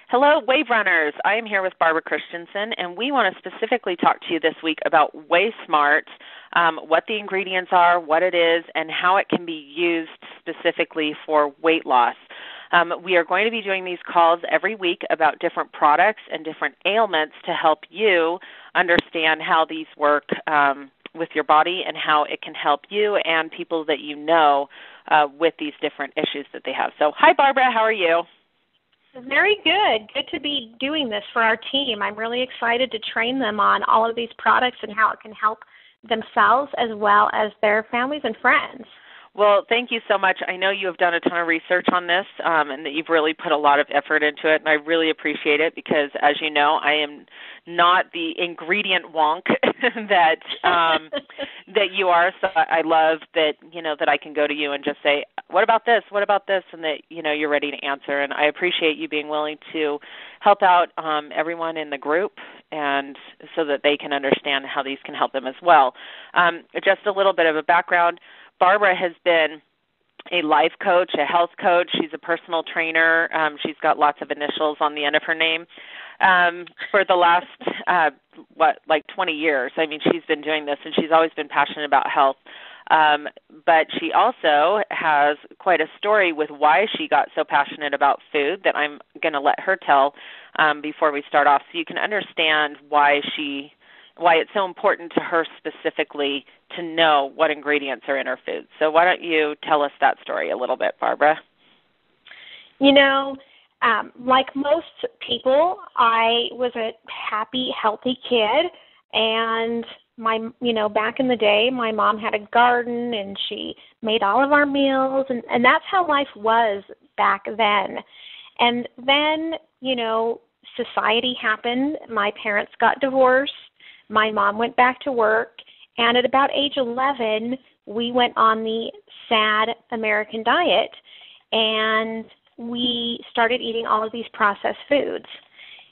Hello, Wave Runners. I am here with Barbara Christensen, and we want to specifically talk to you this week about WheySmart, what the ingredients are, what it is, and how it can be used specifically for weight loss. We are going to be doing these calls every week about different products and different ailments to help you understand how these work with your body and how it can help you and people that you know with these different issues that they have. So, hi, Barbara. How are you? Very good. Good to be doing this for our team. I'm really excited to train them on all of these products and how it can help themselves as well as their families and friends. Well, thank you so much. I know you have done a ton of research on this and that you've really put a lot of effort into it, and I really appreciate it because, as you know, I am not the ingredient wonk that that you are. So I love that, that I can go to you and just say, what about this? What about this? And that, you're ready to answer. And I appreciate you being willing to help out everyone in the group and so that they can understand how these can help them as well. Just a little bit of a background. Barbara has been a life coach, a health coach. She's a personal trainer. She's got lots of initials on the end of her name for the last, 20 years. I mean, she's been doing this, and she's always been passionate about health. But she also has quite a story with why she got so passionate about food that I'm going to let her tell before we start off so you can understand why it's so important to her specifically to know what ingredients are in her food. So why don't you tell us that story a little bit, Barbara? Like most people, I was a happy, healthy kid, and back in the day, my mom had a garden, and she made all of our meals, and that's how life was back then. And then, society happened. My parents got divorced. My mom went back to work, and at about age 11, we went on the sad American diet, and we started eating all of these processed foods.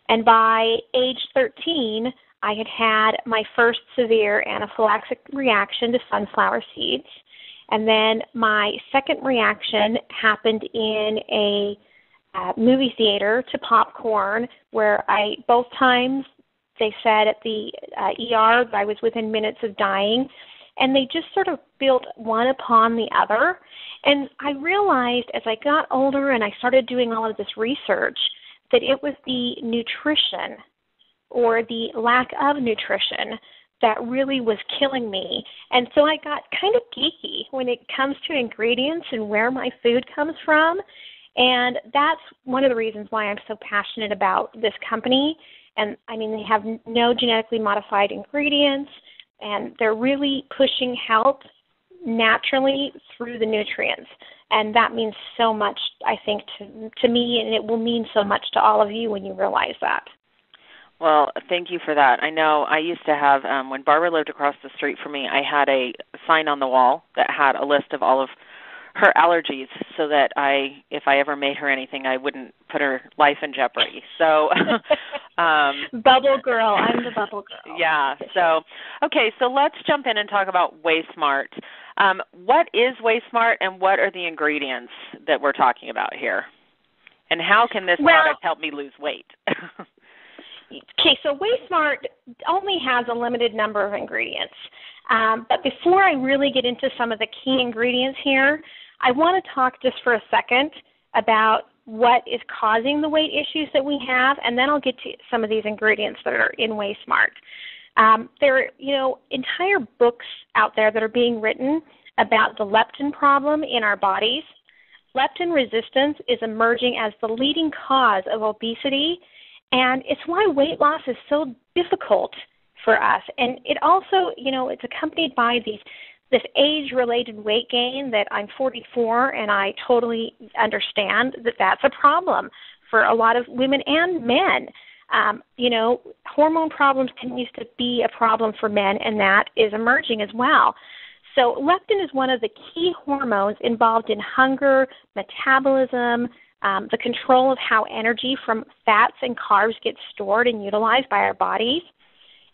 And by age 13, I had had my first severe anaphylactic reaction to sunflower seeds, and then my second reaction happened in a movie theater to popcorn, where both times they said at the ER that I was within minutes of dying, and they just sort of built one upon the other. And I realized as I got older and I started doing all of this research that it was the nutrition or the lack of nutrition that really was killing me. And so I got kind of geeky when it comes to ingredients and where my food comes from. And that's one of the reasons why I'm so passionate about this company. And, they have no genetically modified ingredients, and they're really pushing health naturally through the nutrients. And that means so much, I think, to me, and it will mean so much to all of you when you realize that. Well, thank you for that. I know I used to have, when Barbara lived across the street from me, I had a sign on the wall that had a list of all of her allergies so that if I ever made her anything, I wouldn't put her life in jeopardy. So, bubble girl, I'm the bubble girl. Yeah. So, okay, so let's jump in and talk about WheySmart. What is WheySmart, and what are the ingredients that we're talking about here? And how can this product help me lose weight? Okay, so WheySmart only has a limited number of ingredients. But before I really get into some of the key ingredients here, I want to talk just for a second about what is causing the weight issues that we have, and then I'll get to some of these ingredients that are in WheySmart. There are, entire books out there that are being written about the leptin problem in our bodies. Leptin resistance is emerging as the leading cause of obesity, and it's why weight loss is so difficult for us. And it also, it's accompanied by this age-related weight gain that I'm 44, and I totally understand that that's a problem for a lot of women and men. Hormone problems continues to be a problem for men, and that is emerging as well. So leptin is one of the key hormones involved in hunger, metabolism, the control of how energy from fats and carbs gets stored and utilized by our bodies.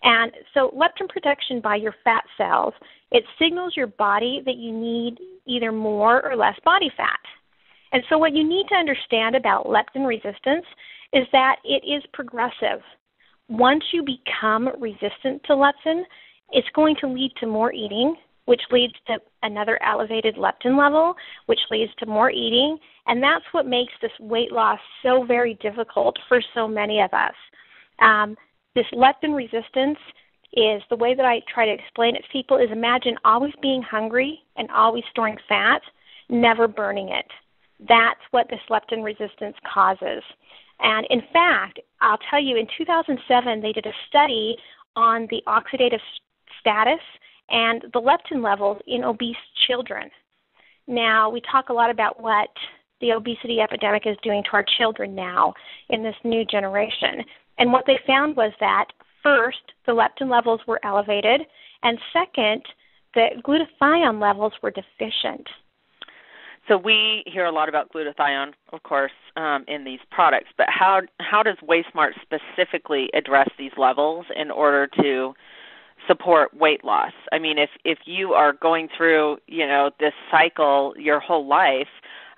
And so leptin production by your fat cells, it signals your body that you need either more or less body fat. And so what you need to understand about leptin resistance is that it is progressive. Once you become resistant to leptin, it's going to lead to more eating, which leads to another elevated leptin level, which leads to more eating, and that's what makes this weight loss so very difficult for so many of us. This leptin resistance is, the way that I try to explain it to people is, imagine always being hungry and always storing fat, never burning it. That's what this leptin resistance causes. And in fact, I'll tell you, in 2007, they did a study on the oxidative status and the leptin levels in obese children. Now, we talk a lot about what the obesity epidemic is doing to our children now in this new generation. And what they found was that, first, the leptin levels were elevated, and second, the glutathione levels were deficient. So we hear a lot about glutathione, of course, in these products, but how does WheySmart specifically address these levels in order to support weight loss? I mean, if you are going through, this cycle your whole life,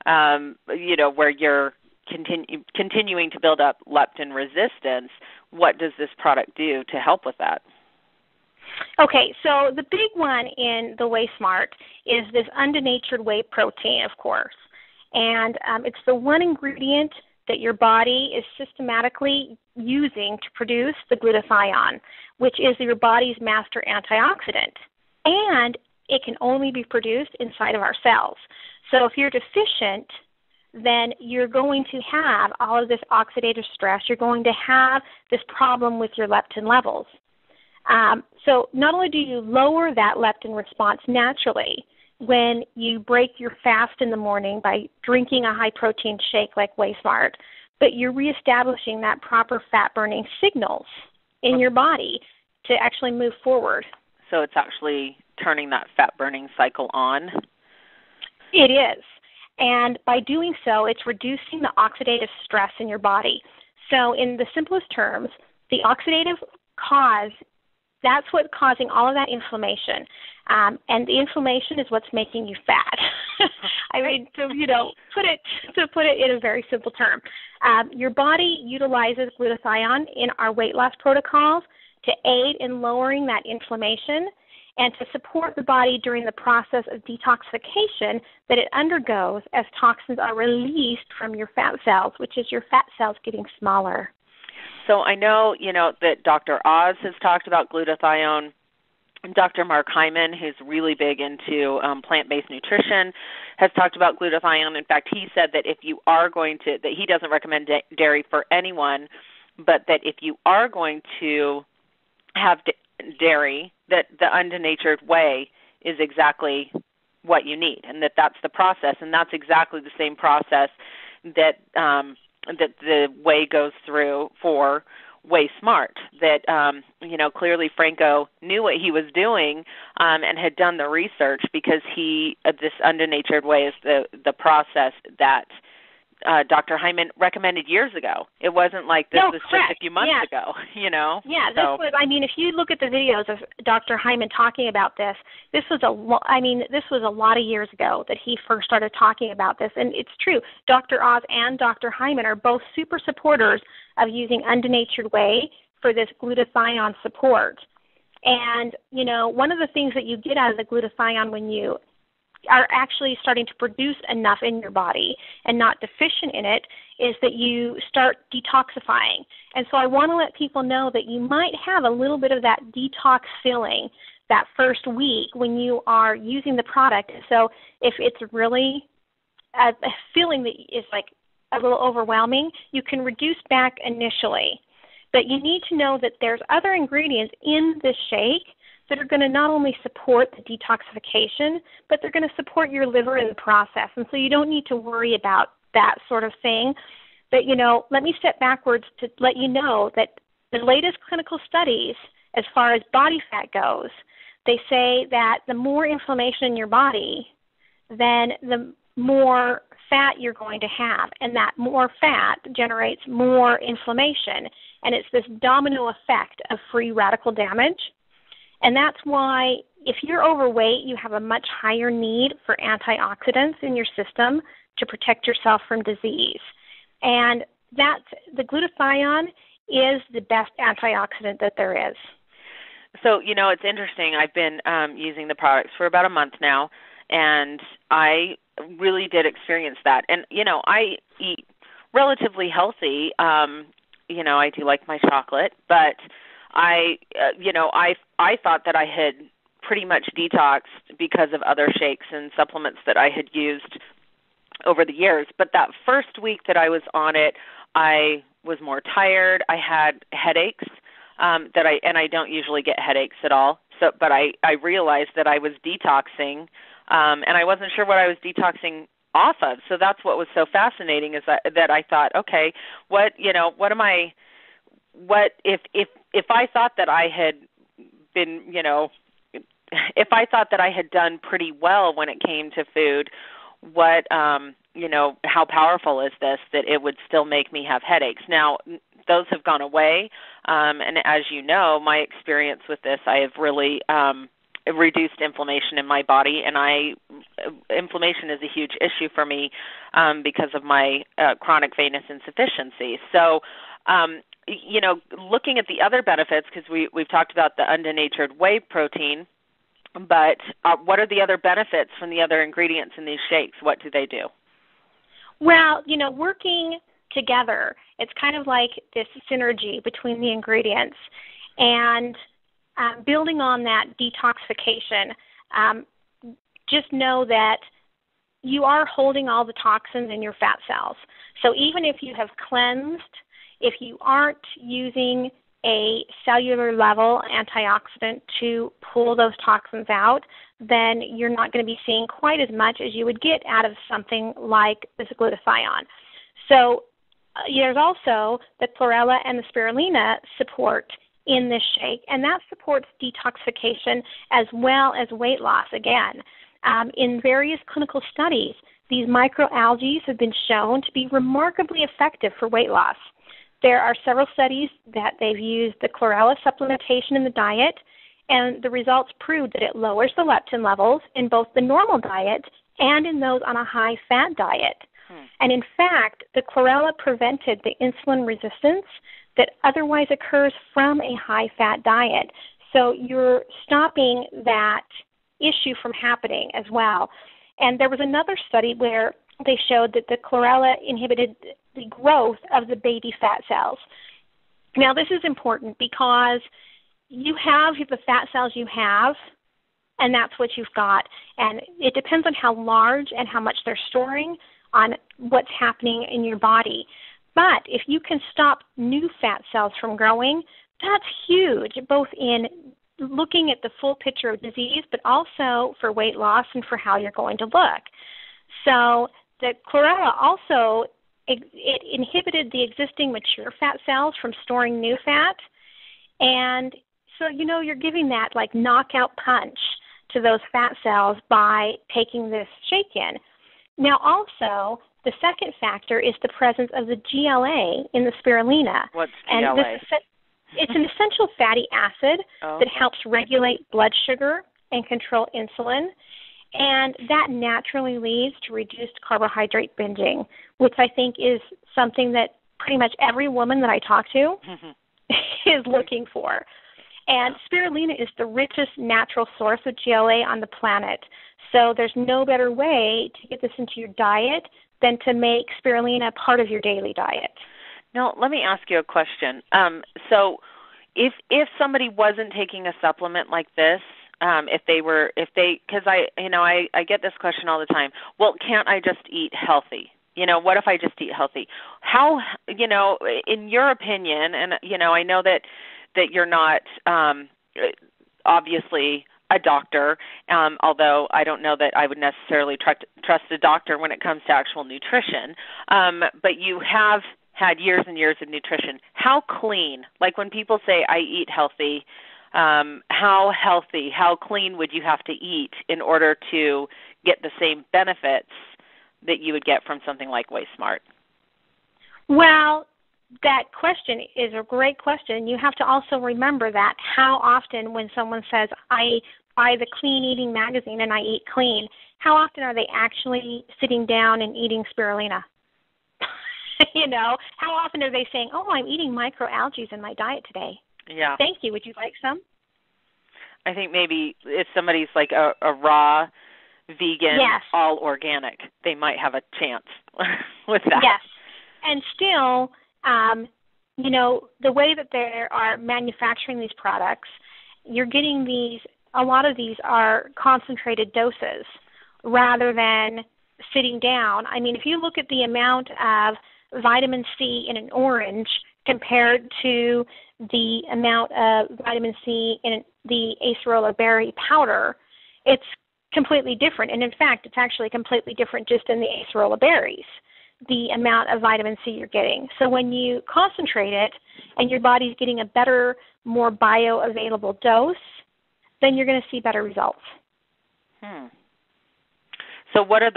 where you're continuing to build up leptin resistance, what does this product do to help with that? Okay, so the big one in the WheySmart is this undenatured whey protein, of course. And it's the one ingredient that your body is systematically using to produce the glutathione, which is your body's master antioxidant. And it can only be produced inside of our cells. So if you're deficient, then you're going to have all of this oxidative stress. You're going to have this problem with your leptin levels. So not only do you lower that leptin response naturally when you break your fast in the morning by drinking a high-protein shake like WheySmart, but you're reestablishing that proper fat-burning signals in your body to actually move forward. So it's actually turning that fat-burning cycle on? It is. And by doing so, it's reducing the oxidative stress in your body. So in the simplest terms, the oxidative cause, that's what's causing all of that inflammation. And the inflammation is what's making you fat. I mean, to put it in a very simple term. Your body utilizes glutathione in our weight loss protocols to aid in lowering that inflammation and to support the body during the process of detoxification that it undergoes as toxins are released from your fat cells, which is your fat cells getting smaller. So I know, that Dr. Oz has talked about glutathione. Dr. Mark Hyman, who's really big into plant-based nutrition, has talked about glutathione. In fact, he said that if you are going to, that he doesn't recommend dairy for anyone, but that if you are going to have dairy, that the undenatured whey is exactly what you need, and that's the process, and that's exactly the same process that that the whey goes through for WheySmart. That clearly Franco knew what he was doing and had done the research, because this undenatured whey is the process that Dr. Hyman recommended years ago. It wasn't like this was correct. Just a few months ago, Yeah, if you look at the videos of Dr. Hyman talking about this, this was a lot of years ago that he first started talking about this. And it's true, Dr. Oz and Dr. Hyman are both super supporters of using undenatured whey for this glutathione support. And, one of the things that you get out of the glutathione when you are actually starting to produce enough in your body and not deficient in it is that you start detoxifying. And so I want to let people know that you might have a little bit of that detox feeling that first week when you are using the product. So if it's really a feeling that is like a little overwhelming, you can reduce back initially. But you need to know that there's other ingredients in this shake that are going to not only support the detoxification, but they're going to support your liver in the process. And so you don't need to worry about that sort of thing. But, let me step backwards to let you know that the latest clinical studies, as far as body fat goes, they say that the more inflammation in your body, then the more fat you're going to have. And that more fat generates more inflammation. And it's this domino effect of free radical damage. And that's why if you're overweight, you have a much higher need for antioxidants in your system to protect yourself from disease. And that's, the glutathione is the best antioxidant that there is. So, it's interesting. I've been using the products for about a month now, and I really did experience that. And, I eat relatively healthy. I do like my chocolate, but I thought that I had pretty much detoxed because of other shakes and supplements that I had used over the years. But that first week that I was on it, I was more tired. I had headaches and I don't usually get headaches at all. But I realized that I was detoxing, and I wasn't sure what I was detoxing off of. So that's what was so fascinating, is that I thought, okay, what if I thought that I had been, if I thought that I had done pretty well when it came to food, how powerful is this, that it would still make me have headaches? Now, those have gone away, and as you know, my experience with this, I have really reduced inflammation in my body, and inflammation is a huge issue for me because of my chronic venous insufficiency. So, looking at the other benefits, because we've talked about the undenatured whey protein, but what are the other benefits from the other ingredients in these shakes? What do they do? Well, working together, it's kind of like this synergy between the ingredients, and building on that detoxification, just know that you are holding all the toxins in your fat cells. So even if you have cleansed, if you aren't using a cellular level antioxidant to pull those toxins out, then you're not going to be seeing quite as much as you would get out of something like this glutathione. So there's also the chlorella and the spirulina support in this shake, and that supports detoxification as well as weight loss. Again, in various clinical studies, these microalgae have been shown to be remarkably effective for weight loss. There are several studies that they've used the chlorella supplementation in the diet, and the results prove that it lowers the leptin levels in both the normal diet and in those on a high-fat diet. And in fact, the chlorella prevented the insulin resistance that otherwise occurs from a high-fat diet. So you're stopping that issue from happening as well. And there was another study where they showed that the chlorella inhibited the growth of the baby fat cells. Now, this is important because you have the fat cells you have, and that's what you've got. And it depends on how large and how much they're storing on what's happening in your body. But if you can stop new fat cells from growing, that's huge, both in looking at the full picture of disease, but also for weight loss and for how you're going to look. So the chlorella also, it inhibited the existing mature fat cells from storing new fat. And so, you're giving that like knockout punch to those fat cells by taking this shake in. Now, also, the second factor is the presence of the GLA in the spirulina. What's GLA? And it's an essential fatty acid that helps regulate blood sugar and control insulin, and that naturally leads to reduced carbohydrate binging, which I think is something that pretty much every woman that I talk to is looking for. And spirulina is the richest natural source of GLA on the planet. So there's no better way to get this into your diet than to make spirulina part of your daily diet. Now, let me ask you a question. So if somebody wasn't taking a supplement like this, because I get this question all the time. Well, can't I just eat healthy? What if I just eat healthy? How, in your opinion, and I know that you're not obviously a doctor, although I don't know that I would necessarily trust a doctor when it comes to actual nutrition. But you have had years and years of nutrition. How clean? Like when people say I eat healthy, how healthy, how clean would you have to eat in order to get the same benefits that you would get from something like WheySmart? Well, that question is a great question. You have to also remember that how often when someone says, I buy the Clean Eating magazine and I eat clean, how often are they actually sitting down and eating spirulina? How often are they saying, oh, I'm eating microalgae in my diet today? Yeah. Thank you. Would you like some? I think maybe if somebody's like a raw vegan, yes. all organic, they might have a chance with that. Yes. And still, the way that they are manufacturing these products, you're getting a lot of these are concentrated doses rather than sitting down. I mean, if you look at the amount of vitamin C in an orange compared to the amount of vitamin C in the acerola berry powder, it's completely different. And in fact, it's actually completely different just in the acerola berries, the amount of vitamin C you're getting. So when you concentrate it and your body's getting a better, more bioavailable dose, then you're going to see better results. So what are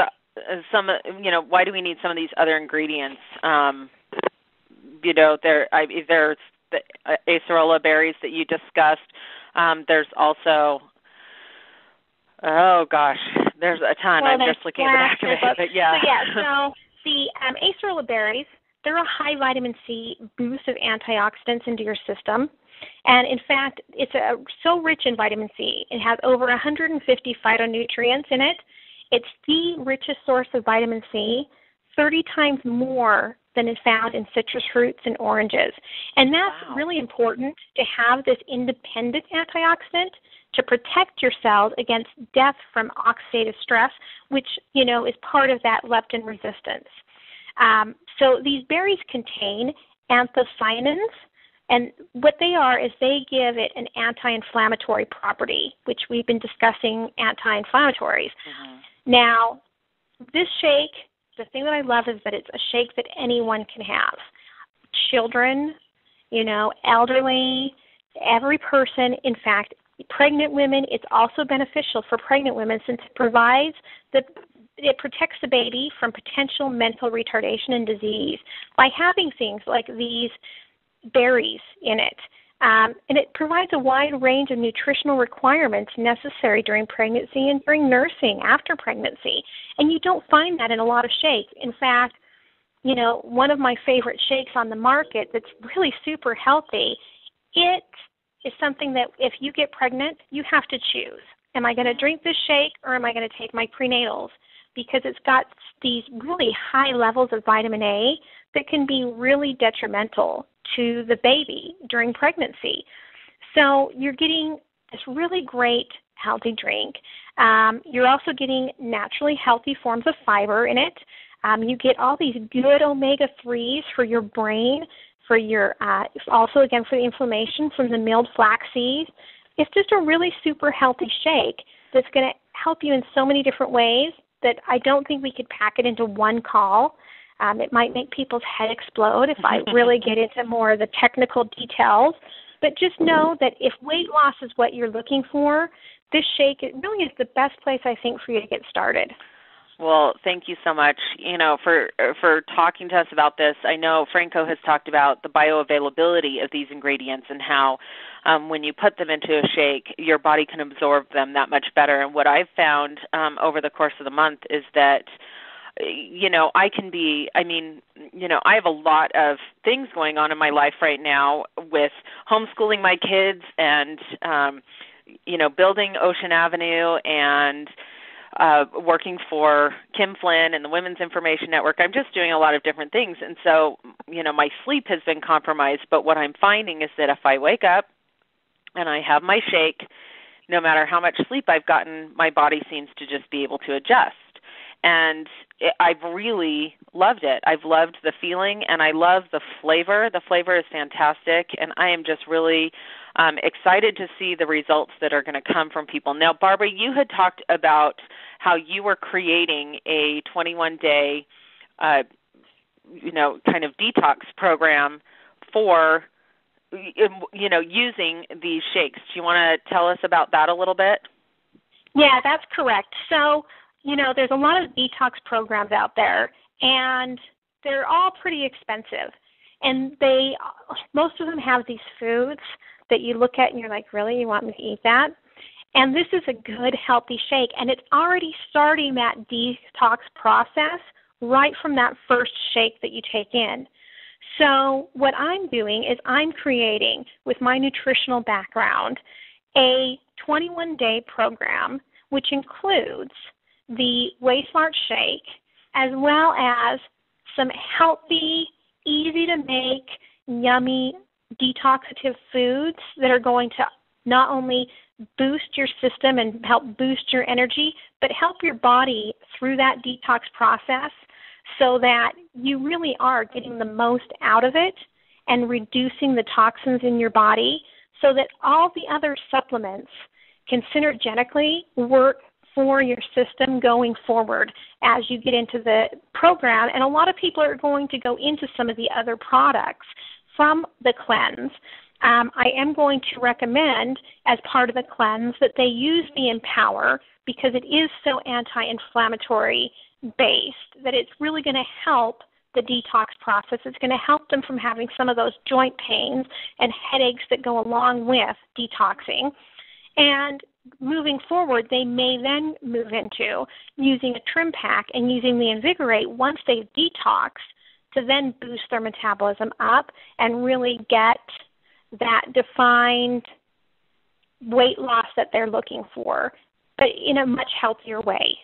why do we need some of these other ingredients? There's the acerola berries that you discussed. There's also, there's a ton. I'm just looking at the back of it. But yeah. So the acerola berries, they're a high vitamin C boost of antioxidants into your system. And in fact, it's so rich in vitamin C. It has over 150 phytonutrients in it. It's the richest source of vitamin C, 30 times more than is found in citrus fruits and oranges. And that's really important to have this independent antioxidant to protect your cells against death from oxidative stress, which, is part of that leptin resistance. So these berries contain anthocyanins, and what they are is they give it an anti-inflammatory property, which we've been discussing anti-inflammatories. Mm-hmm. Now, this shake, the thing that I love is that it's a shake that anyone can have. Children, elderly, every person. In fact, pregnant women, it's also beneficial for pregnant women since it protects the baby from potential mental retardation and disease by having things like these berries in it. And it provides a wide range of nutritional requirements necessary during pregnancy and during nursing after pregnancy. And you don't find that in a lot of shakes. In fact, one of my favorite shakes on the market that's really super healthy, it is something that if you get pregnant, you have to choose. Am I going to drink this shake or am I going to take my prenatals? Because it's got these really high levels of vitamin A that can be really detrimental to the baby during pregnancy. So you're getting this really great healthy drink. You're also getting naturally healthy forms of fiber in it. You get all these good omega-3s for your brain, for your also, again, for the inflammation from the milled flax seeds. It's just a really super healthy shake that's going to help you in so many different ways that I don't think we could pack it into one call. It might make people's head explode if I really get into more of the technical details. But just know that if weight loss is what you're looking for, this shake, it really is the best place, I think, for you to get started. Well, thank you so much, for talking to us about this. I know Franco has talked about the bioavailability of these ingredients and how when you put them into a shake, your body can absorb them that much better. And what I've found over the course of the month is that I have a lot of things going on in my life right now with homeschooling my kids and, building Ocean Avenue and working for Kim Flynn and the Women's Information Network. I'm just doing a lot of different things. And so, my sleep has been compromised. But what I'm finding is that if I wake up and I have my shake, no matter how much sleep I've gotten, my body seems to just be able to adjust. And I've really loved it. I've loved the feeling, and I love the flavor. The flavor is fantastic, and I am just really excited to see the results that are going to come from people. Now, Barbara, you had talked about how you were creating a 21-day, kind of detox program for, using these shakes. Do you want to tell us about that a little bit? Yeah, that's correct. So, there's a lot of detox programs out there, and they're all pretty expensive. And most of them have these foods that you look at and you're like, really, you want me to eat that? And this is a good, healthy shake, and it's already starting that detox process right from that first shake that you take in. So what I'm doing is I'm creating, with my nutritional background, a 21-day program which includes the WheySmart shake as well as some healthy, easy-to-make, yummy, detoxative foods that are going to not only boost your system and help boost your energy, but help your body through that detox process so that you really are getting the most out of it and reducing the toxins in your body so that all the other supplements can synergetically work for your system going forward as you get into the program. And a lot of people are going to go into some of the other products from the cleanse. I am going to recommend as part of the cleanse that they use the Empower because it is so anti-inflammatory based that it's really going to help the detox process. It's going to help them from having some of those joint pains and headaches that go along with detoxing. And moving forward, they may then move into using a trim pack and using the Invigorate once they've detoxed to then boost their metabolism up and really get that defined weight loss that they're looking for, but in a much healthier way.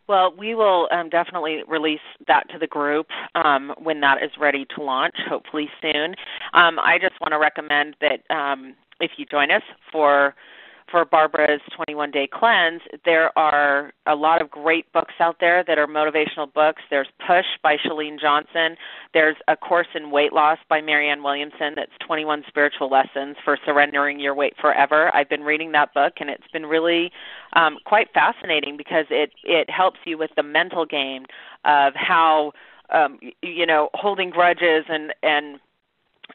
Well, we will definitely release that to the group when that is ready to launch, hopefully soon. I just want to recommend that if you join us for Barbara's 21-day cleanse, there are a lot of great books out there that are motivational books. There's Push by Chalene Johnson. There's A Course in Weight Loss by Marianne Williamson. That's 21 Spiritual Lessons for Surrendering Your Weight Forever. I've been reading that book, and it's been really quite fascinating because it helps you with the mental game of how, holding grudges and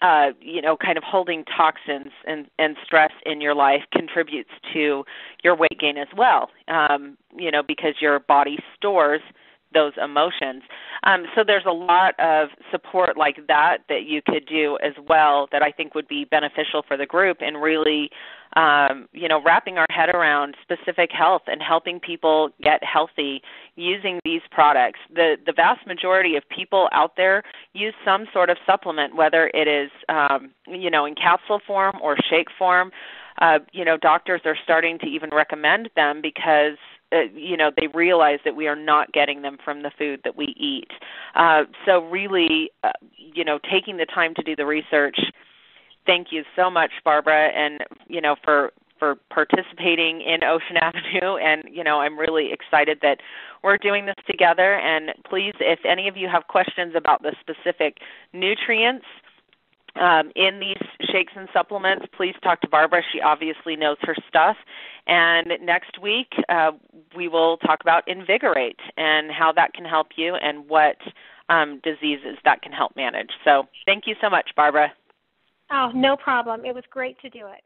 kind of holding toxins and stress in your life contributes to your weight gain as well, because your body stores those emotions. So there's a lot of support like that you could do as well that I think would be beneficial for the group and really, wrapping our head around specific health and helping people get healthy using these products. The vast majority of people out there use some sort of supplement, whether it is, in capsule form or shake form. Doctors are starting to even recommend them because they realize that we are not getting them from the food that we eat. So really, taking the time to do the research. Thank you so much, Barbara, and, for participating in Ocean Avenue. And, I'm really excited that we're doing this together. And please, if any of you have questions about the specific nutrients in these shakes and supplements, please talk to Barbara. She obviously knows her stuff. And next week, we will talk about Invigorate and how that can help you and what diseases that can help manage. So thank you so much, Barbara. Oh, no problem. It was great to do it.